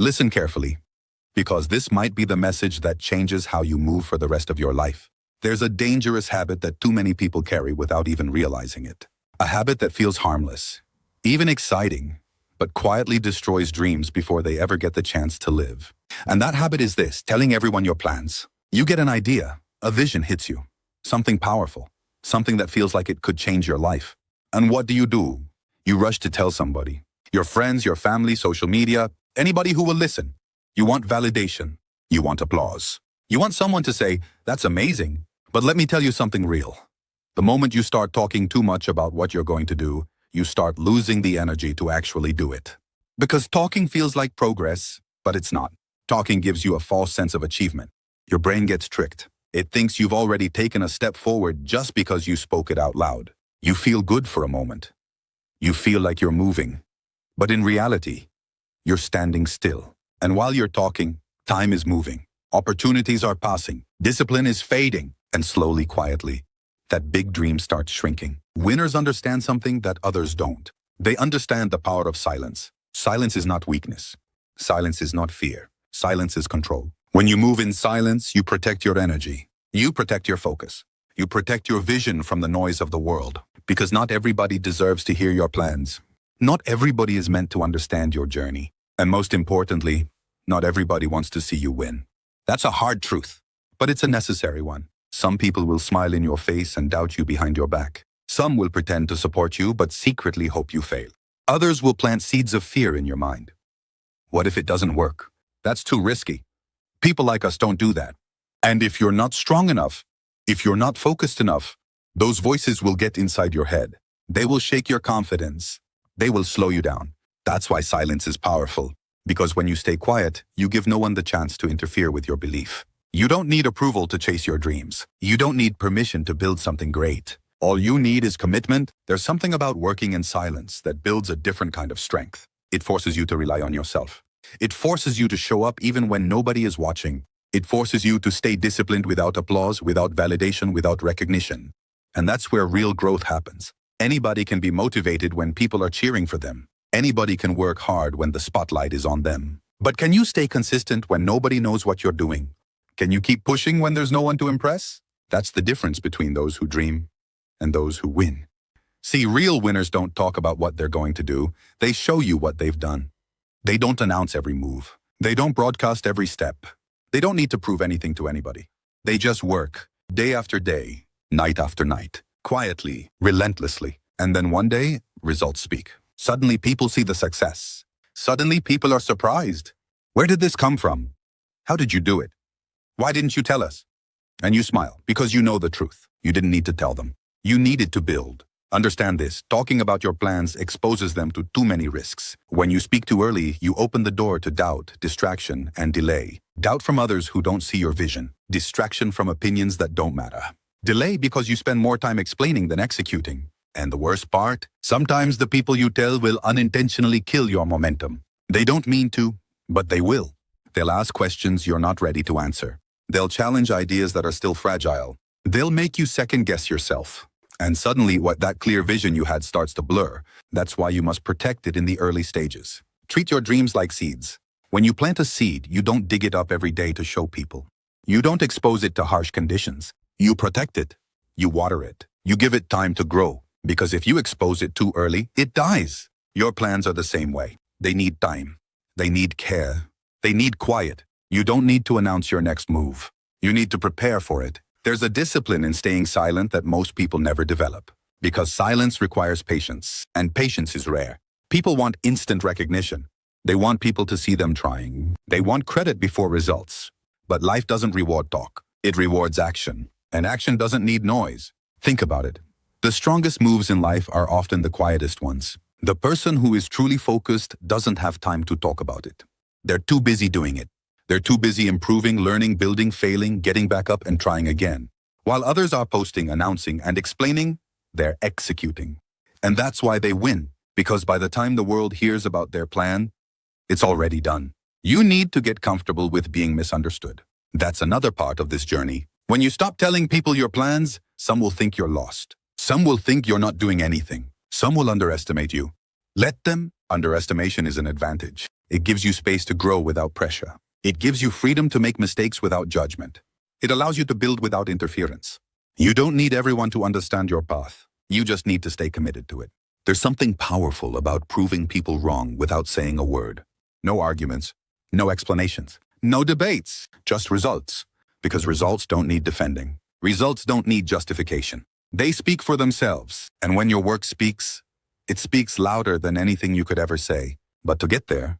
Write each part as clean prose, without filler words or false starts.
Listen carefully, because this might be the message that changes how you move for the rest of your life. There's a dangerous habit that too many people carry without even realizing it. A habit that feels harmless, even exciting, but quietly destroys dreams before they ever get the chance to live. And that habit is this: telling everyone your plans. You get an idea, a vision hits you, something powerful, something that feels like it could change your life. And what do? You rush to tell somebody. Your friends, your family, social media, anybody who will listen. You want validation. You want applause. You want someone to say, "That's amazing." But let me tell you something real. The moment you start talking too much about what you're going to do, you start losing the energy to actually do it. Because talking feels like progress, but it's not. Talking gives you a false sense of achievement. Your brain gets tricked. It thinks you've already taken a step forward just because you spoke it out loud. You feel good for a moment. You feel like you're moving. But in reality, you're standing still. And while you're talking, time is moving. Opportunities are passing. Discipline is fading. And slowly, quietly, that big dream starts shrinking. Winners understand something that others don't. They understand the power of silence. Silence is not weakness. Silence is not fear. Silence is control. When you move in silence, you protect your energy. You protect your focus. You protect your vision from the noise of the world. Because not everybody deserves to hear your plans. Not everybody is meant to understand your journey. And most importantly, not everybody wants to see you win. That's a hard truth, but it's a necessary one. Some people will smile in your face and doubt you behind your back. Some will pretend to support you but secretly hope you fail. Others will plant seeds of fear in your mind. What if it doesn't work? That's too risky. People like us don't do that. And if you're not strong enough, if you're not focused enough, those voices will get inside your head. They will shake your confidence. They will slow you down. That's why silence is powerful. Because when you stay quiet, you give no one the chance to interfere with your belief. You don't need approval to chase your dreams. You don't need permission to build something great. All you need is commitment. There's something about working in silence that builds a different kind of strength. It forces you to rely on yourself. It forces you to show up even when nobody is watching. It forces you to stay disciplined without applause, without validation, without recognition. And that's where real growth happens. Anybody can be motivated when people are cheering for them. Anybody can work hard when the spotlight is on them. But can you stay consistent when nobody knows what you're doing? Can you keep pushing when there's no one to impress? That's the difference between those who dream and those who win. See, real winners don't talk about what they're going to do. They show you what they've done. They don't announce every move. They don't broadcast every step. They don't need to prove anything to anybody. They just work, day after day, night after night, quietly, relentlessly. And then one day, results speak. Suddenly people see the success. Suddenly people are surprised. Where did this come from? How did you do it? Why didn't you tell us? And you smile, because you know the truth. You didn't need to tell them. You needed to build. Understand this, talking about your plans exposes them to too many risks. When you speak too early, you open the door to doubt, distraction, and delay. Doubt from others who don't see your vision. Distraction from opinions that don't matter. Delay because you spend more time explaining than executing. And the worst part, sometimes the people you tell will unintentionally kill your momentum. They don't mean to, but they will. They'll ask questions you're not ready to answer. They'll challenge ideas that are still fragile. They'll make you second-guess yourself. And suddenly, that clear vision you had starts to blur. That's why you must protect it in the early stages. Treat your dreams like seeds. When you plant a seed, you don't dig it up every day to show people. You don't expose it to harsh conditions. You protect it. You water it. You give it time to grow. Because if you expose it too early, it dies. Your plans are the same way. They need time. They need care. They need quiet. You don't need to announce your next move. You need to prepare for it. There's a discipline in staying silent that most people never develop. Because silence requires patience, and patience is rare. People want instant recognition. They want people to see them trying. They want credit before results. But life doesn't reward talk. It rewards action. And action doesn't need noise. Think about it. The strongest moves in life are often the quietest ones. The person who is truly focused doesn't have time to talk about it. They're too busy doing it. They're too busy improving, learning, building, failing, getting back up and trying again. While others are posting, announcing, and explaining, they're executing. And that's why they win, because by the time the world hears about their plan, it's already done. You need to get comfortable with being misunderstood. That's another part of this journey. When you stop telling people your plans, some will think you're lost. Some will think you're not doing anything. Some will underestimate you. Let them. Underestimation is an advantage. It gives you space to grow without pressure. It gives you freedom to make mistakes without judgment. It allows you to build without interference. You don't need everyone to understand your path. You just need to stay committed to it. There's something powerful about proving people wrong without saying a word. No arguments, no explanations, no debates, just results. Because results don't need defending. Results don't need justification. They speak for themselves. And when your work speaks, it speaks louder than anything you could ever say. But to get there,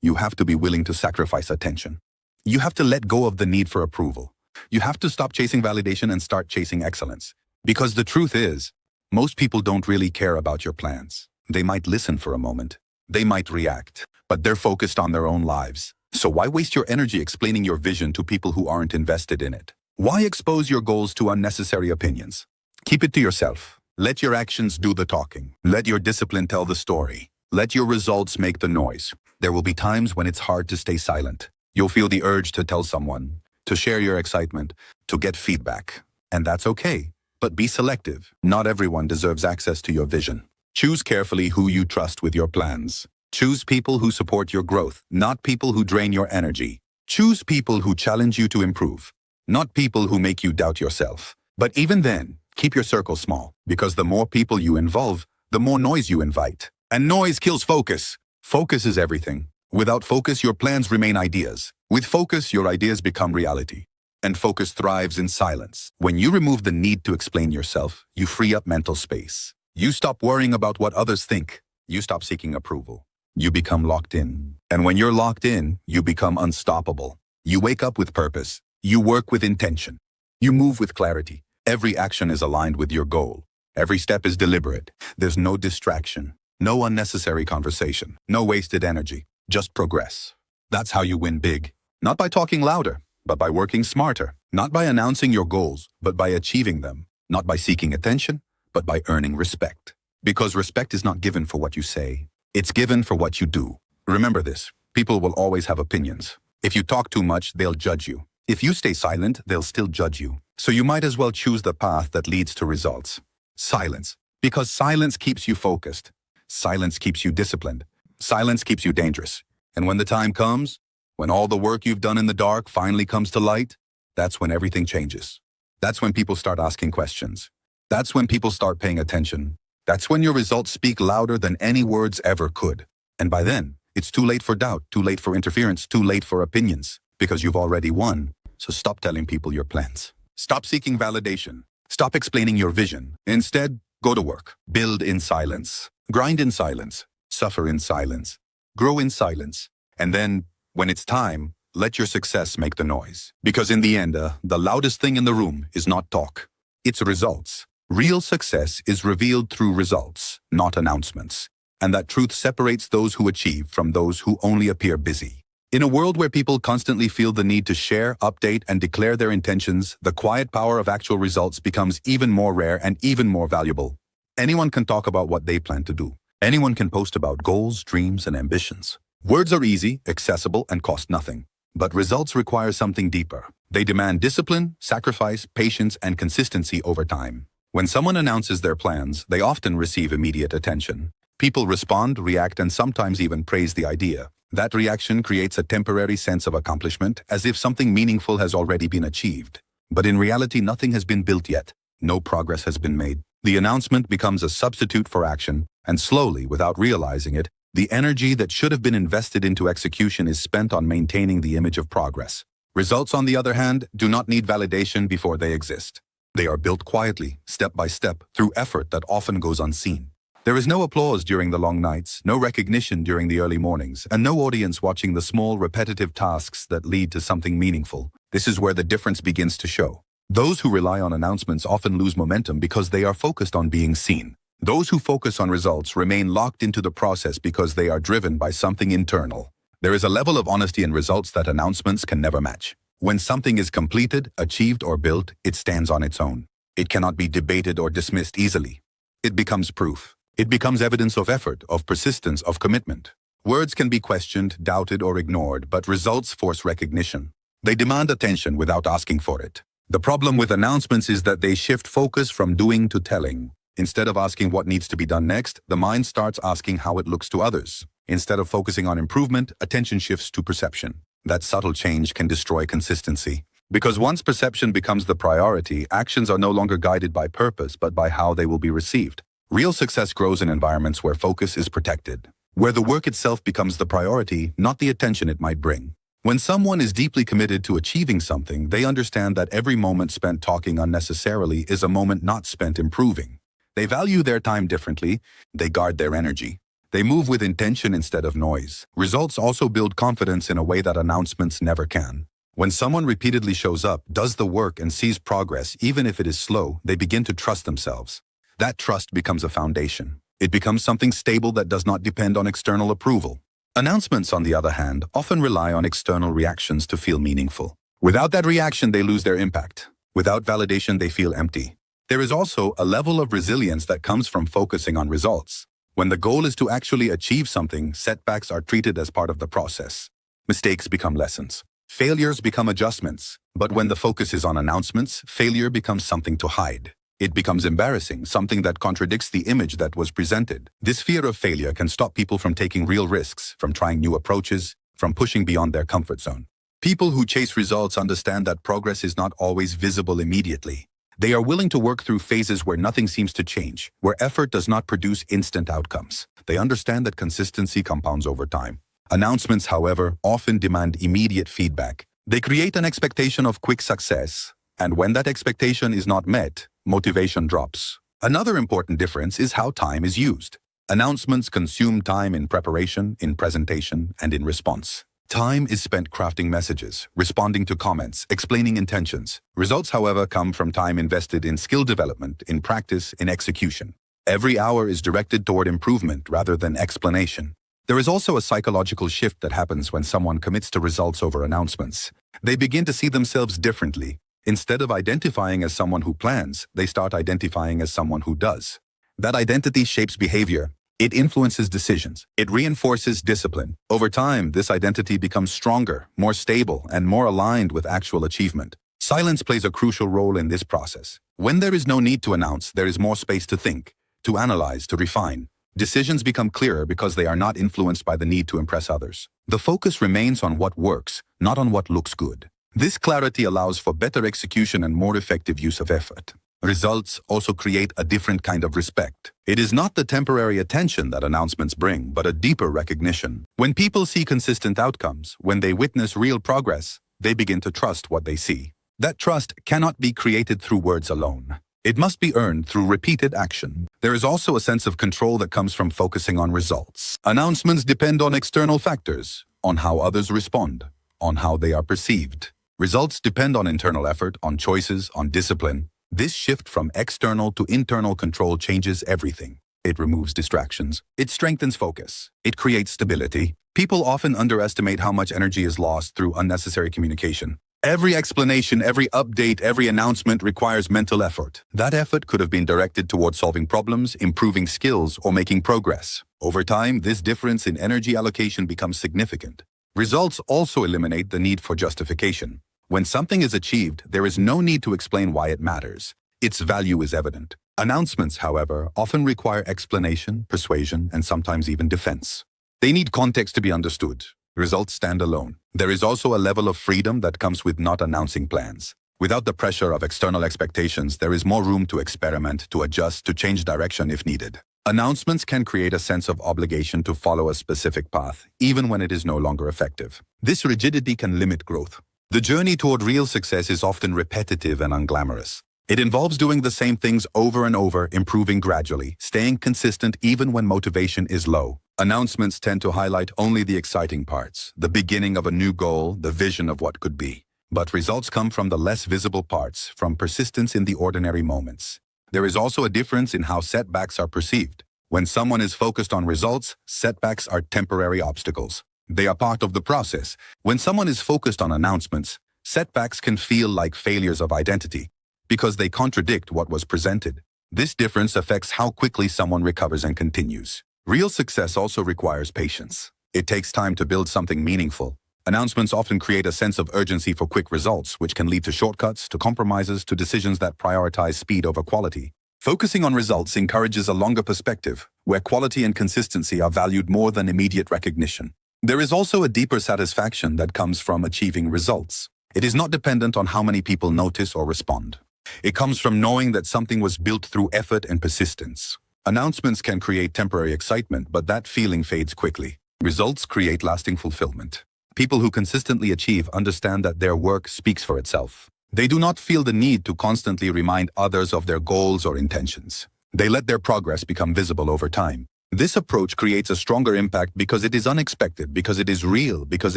you have to be willing to sacrifice attention. You have to let go of the need for approval. You have to stop chasing validation and start chasing excellence. Because the truth is, most people don't really care about your plans. They might listen for a moment. They might react, but they're focused on their own lives. So why waste your energy explaining your vision to people who aren't invested in it? Why expose your goals to unnecessary opinions? Keep it to yourself. Let your actions do the talking. Let your discipline tell the story. Let your results make the noise. There will be times when it's hard to stay silent. You'll feel the urge to tell someone, to share your excitement, to get feedback. And that's okay. But be selective. Not everyone deserves access to your vision. Choose carefully who you trust with your plans. Choose people who support your growth, not people who drain your energy. Choose people who challenge you to improve, not people who make you doubt yourself. But even then, keep your circle small, because the more people you involve, the more noise you invite. And noise kills focus. Focus is everything. Without focus, your plans remain ideas. With focus, your ideas become reality. And focus thrives in silence. When you remove the need to explain yourself, you free up mental space. You stop worrying about what others think. You stop seeking approval. You become locked in. And when you're locked in, you become unstoppable. You wake up with purpose. You work with intention. You move with clarity. Every action is aligned with your goal. Every step is deliberate. There's no distraction, no unnecessary conversation, no wasted energy, just progress. That's how you win big. Not by talking louder, but by working smarter. Not by announcing your goals, but by achieving them. Not by seeking attention, but by earning respect. Because respect is not given for what you say. It's given for what you do. Remember this, people will always have opinions. If you talk too much, they'll judge you. If you stay silent, they'll still judge you. So you might as well choose the path that leads to results. Silence. Because silence keeps you focused. Silence keeps you disciplined. Silence keeps you dangerous. And when the time comes, when all the work you've done in the dark finally comes to light, that's when everything changes. That's when people start asking questions. That's when people start paying attention. That's when your results speak louder than any words ever could. And by then, it's too late for doubt, too late for interference, too late for opinions, because you've already won. So stop telling people your plans. Stop seeking validation. Stop explaining your vision. Instead, go to work. Build in silence. Grind in silence. Suffer in silence. Grow in silence. And then, when it's time, let your success make the noise. Because in the end, the loudest thing in the room is not talk. It's results. Real success is revealed through results, not announcements. And that truth separates those who achieve from those who only appear busy. In a world where people constantly feel the need to share, update, and declare their intentions, the quiet power of actual results becomes even more rare and even more valuable. Anyone can talk about what they plan to do. Anyone can post about goals, dreams, and ambitions. Words are easy, accessible, and cost nothing. But results require something deeper. They demand discipline, sacrifice, patience, and consistency over time. When someone announces their plans, they often receive immediate attention. People respond, react, and sometimes even praise the idea. That reaction creates a temporary sense of accomplishment, as if something meaningful has already been achieved. But in reality, nothing has been built yet. No progress has been made. The announcement becomes a substitute for action, and slowly, without realizing it, the energy that should have been invested into execution is spent on maintaining the image of progress. Results, on the other hand, do not need validation before they exist. They are built quietly, step by step, through effort that often goes unseen. There is no applause during the long nights, no recognition during the early mornings, and no audience watching the small, repetitive tasks that lead to something meaningful. This is where the difference begins to show. Those who rely on announcements often lose momentum because they are focused on being seen. Those who focus on results remain locked into the process because they are driven by something internal. There is a level of honesty in results that announcements can never match. When something is completed, achieved, or built, it stands on its own. It cannot be debated or dismissed easily. It becomes proof. It becomes evidence of effort, of persistence, of commitment. Words can be questioned, doubted, or ignored, but results force recognition. They demand attention without asking for it. The problem with announcements is that they shift focus from doing to telling. Instead of asking what needs to be done next, the mind starts asking how it looks to others. Instead of focusing on improvement, attention shifts to perception. That subtle change can destroy consistency. Because once perception becomes the priority, actions are no longer guided by purpose but by how they will be received. Real success grows in environments where focus is protected, where the work itself becomes the priority, not the attention it might bring. When someone is deeply committed to achieving something, they understand that every moment spent talking unnecessarily is a moment not spent improving. They value their time differently, they guard their energy. They move with intention instead of noise. Results also build confidence in a way that announcements never can. When someone repeatedly shows up, does the work, and sees progress, even if it is slow, they begin to trust themselves. That trust becomes a foundation. It becomes something stable that does not depend on external approval. Announcements, on the other hand, often rely on external reactions to feel meaningful. Without that reaction, they lose their impact. Without validation, they feel empty. There is also a level of resilience that comes from focusing on results. When the goal is to actually achieve something, setbacks are treated as part of the process. Mistakes become lessons. Failures become adjustments. But when the focus is on announcements, failure becomes something to hide. It becomes embarrassing, something that contradicts the image that was presented. This fear of failure can stop people from taking real risks, from trying new approaches, from pushing beyond their comfort zone. People who chase results understand that progress is not always visible immediately. They are willing to work through phases where nothing seems to change, where effort does not produce instant outcomes. They understand that consistency compounds over time. Announcements, however, often demand immediate feedback. They create an expectation of quick success, and when that expectation is not met, motivation drops. Another important difference is how time is used. Announcements consume time in preparation, in presentation, and in response. Time is spent crafting messages, responding to comments, explaining intentions. Results, however, come from time invested in skill development, in practice, in execution. Every hour is directed toward improvement rather than explanation. There is also a psychological shift that happens when someone commits to results over announcements. They begin to see themselves differently. Instead of identifying as someone who plans, they start identifying as someone who does. That identity shapes behavior. It influences decisions. It reinforces discipline. Over time, this identity becomes stronger, more stable, and more aligned with actual achievement. Silence plays a crucial role in this process. When there is no need to announce, there is more space to think, to analyze, to refine. Decisions become clearer because they are not influenced by the need to impress others. The focus remains on what works, not on what looks good. This clarity allows for better execution and more effective use of effort. Results also create a different kind of respect. It is not the temporary attention that announcements bring, but a deeper recognition. When people see consistent outcomes, when they witness real progress, they begin to trust what they see. That trust cannot be created through words alone. It must be earned through repeated action. There is also a sense of control that comes from focusing on results. Announcements depend on external factors, on how others respond, on how they are perceived. Results depend on internal effort, on choices, on discipline. This shift from external to internal control changes everything. It removes distractions. It strengthens focus. It creates stability. People often underestimate how much energy is lost through unnecessary communication. Every explanation, every update, every announcement requires mental effort. That effort could have been directed towards solving problems, improving skills, or making progress. Over time, this difference in energy allocation becomes significant. Results also eliminate the need for justification. When something is achieved, there is no need to explain why it matters. Its value is evident. Announcements, however, often require explanation, persuasion, and sometimes even defense. They need context to be understood. Results stand alone. There is also a level of freedom that comes with not announcing plans. Without the pressure of external expectations, there is more room to experiment, to adjust, to change direction if needed. Announcements can create a sense of obligation to follow a specific path, even when it is no longer effective. This rigidity can limit growth. The journey toward real success is often repetitive and unglamorous. It involves doing the same things over and over, improving gradually, staying consistent even when motivation is low. Announcements tend to highlight only the exciting parts, the beginning of a new goal, the vision of what could be. But results come from the less visible parts, from persistence in the ordinary moments. There is also a difference in how setbacks are perceived. When someone is focused on results, setbacks are temporary obstacles. They are part of the process. When someone is focused on announcements, setbacks can feel like failures of identity, because they contradict what was presented. This difference affects how quickly someone recovers and continues. Real success also requires patience. It takes time to build something meaningful. Announcements often create a sense of urgency for quick results, which can lead to shortcuts, to compromises, to decisions that prioritize speed over quality. Focusing on results encourages a longer perspective, where quality and consistency are valued more than immediate recognition. There is also a deeper satisfaction that comes from achieving results. It is not dependent on how many people notice or respond. It comes from knowing that something was built through effort and persistence. Announcements can create temporary excitement, but that feeling fades quickly. Results create lasting fulfillment. People who consistently achieve understand that their work speaks for itself. They do not feel the need to constantly remind others of their goals or intentions. They let their progress become visible over time. This approach creates a stronger impact because it is unexpected, because it is real, because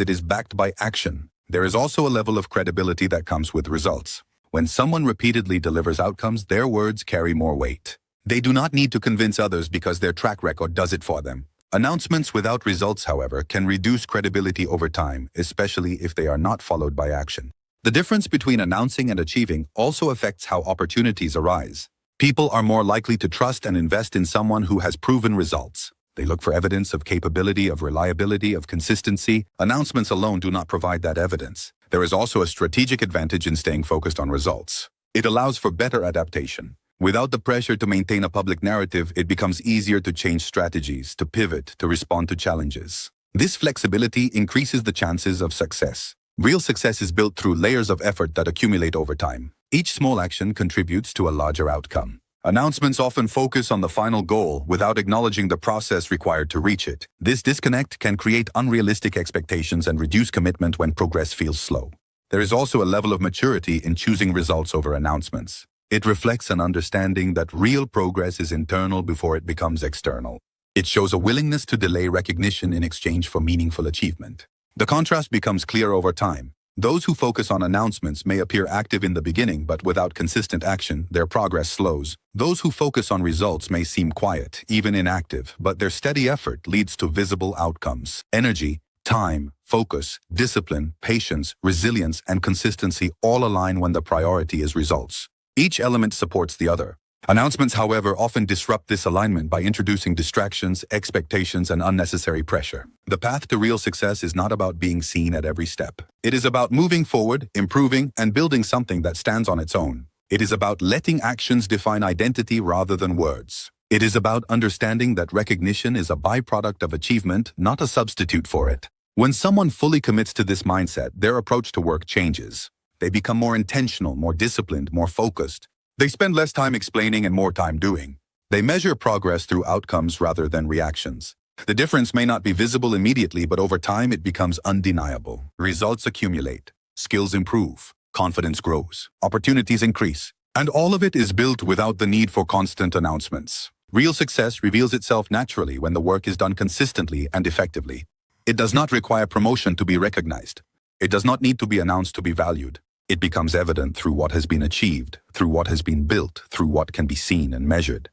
it is backed by action. There is also a level of credibility that comes with results. When someone repeatedly delivers outcomes, their words carry more weight. They do not need to convince others because their track record does it for them. Announcements without results, however, can reduce credibility over time, especially if they are not followed by action. The difference between announcing and achieving also affects how opportunities arise. People are more likely to trust and invest in someone who has proven results. They look for evidence of capability, of reliability, of consistency. Announcements alone do not provide that evidence. There is also a strategic advantage in staying focused on results. It allows for better adaptation. Without the pressure to maintain a public narrative, it becomes easier to change strategies, to pivot, to respond to challenges. This flexibility increases the chances of success. Real success is built through layers of effort that accumulate over time. Each small action contributes to a larger outcome. Announcements often focus on the final goal without acknowledging the process required to reach it. This disconnect can create unrealistic expectations and reduce commitment when progress feels slow. There is also a level of maturity in choosing results over announcements. It reflects an understanding that real progress is internal before it becomes external. It shows a willingness to delay recognition in exchange for meaningful achievement. The contrast becomes clear over time. Those who focus on announcements may appear active in the beginning, but without consistent action, their progress slows. Those who focus on results may seem quiet, even inactive, but their steady effort leads to visible outcomes. Energy, time, focus, discipline, patience, resilience, and consistency all align when the priority is results. Each element supports the other. Announcements, however, often disrupt this alignment by introducing distractions, expectations, and unnecessary pressure. The path to real success is not about being seen at every step. It is about moving forward, improving, and building something that stands on its own. It is about letting actions define identity rather than words. It is about understanding that recognition is a byproduct of achievement, not a substitute for it. When someone fully commits to this mindset, their approach to work changes. They become more intentional, more disciplined, more focused. They spend less time explaining and more time doing. They measure progress through outcomes rather than reactions. The difference may not be visible immediately, but over time it becomes undeniable. Results accumulate, skills improve, confidence grows, opportunities increase. And all of it is built without the need for constant announcements. Real success reveals itself naturally when the work is done consistently and effectively. It does not require promotion to be recognized. It does not need to be announced to be valued. It becomes evident through what has been achieved, through what has been built, through what can be seen and measured.